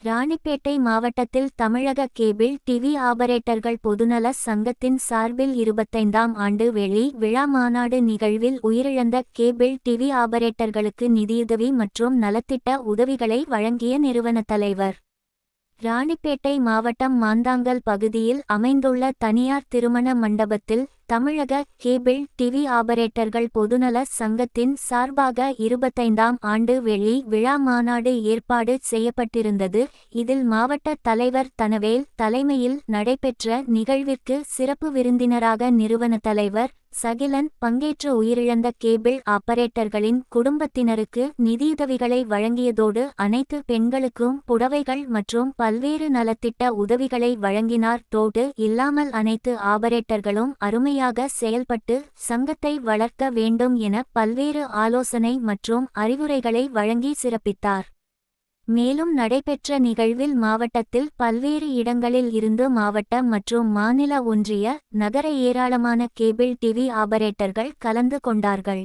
ராணிப்பேட்டை மாவட்டத்தில் தமிழக cable TV ஆபரேட்டர்கள் பொதுநல சங்கத்தின் சார்பில் 25ஆம் ஆண்டு விழா மாநாடு நிகழ்வில் உயிரிழந்த கேபிள் டிவி ஆபரேட்டர்களுக்கு நிதியுதவி மற்றும் நலத்திட்ட உதவிகளை வழங்கிய நிறுவன தலைவர். ராணிப்பேட்டை மாவட்டம் மாந்தாங்கல் பகுதியில் அமைந்துள்ள தனியார் திருமண மண்டபத்தில் தமிழக கேபிள் டிவி ஆபரேட்டர்கள் பொதுநல சங்கத்தின் சார்பாக 25ஆம் ஆண்டு விழா மாநாடு ஏற்பாடு செய்யப்பட்டிருந்தது. இதில் மாவட்ட தலைவர் தனவேல் தலைமையில் நடைபெற்ற நிகழ்விற்கு சிறப்பு விருந்தினராக நிறுவன தலைவர் சகிலன் பங்கேற்று உயிரிழந்த கேபிள் ஆபரேட்டர்களின் குடும்பத்தினருக்கு நிதியுதவிகளை வழங்கியதோடு அனைத்து பெண்களுக்கும் புடவைகள் மற்றும் பல்வேறு நலத்திட்ட உதவிகளை வழங்கினார். தோடு இல்லாமல் அனைத்து ஆபரேட்டர்களும் அருமையாக செயல்பட்டு சங்கத்தை வளர்க்க வேண்டும் என பல்வேறு ஆலோசனை மற்றும் அறிவுரைகளை வழங்கி சிறப்பித்தார். மேலும் நடைபெற்ற நிகழ்வில் மாவட்டத்தில் பல்வேறு இடங்களில் இருந்து மாவட்ட மற்றும் மாநில ஒன்றிய நகர ஏராளமான கேபிள் டிவி ஆபரேட்டர்கள் கலந்து கொண்டார்கள்.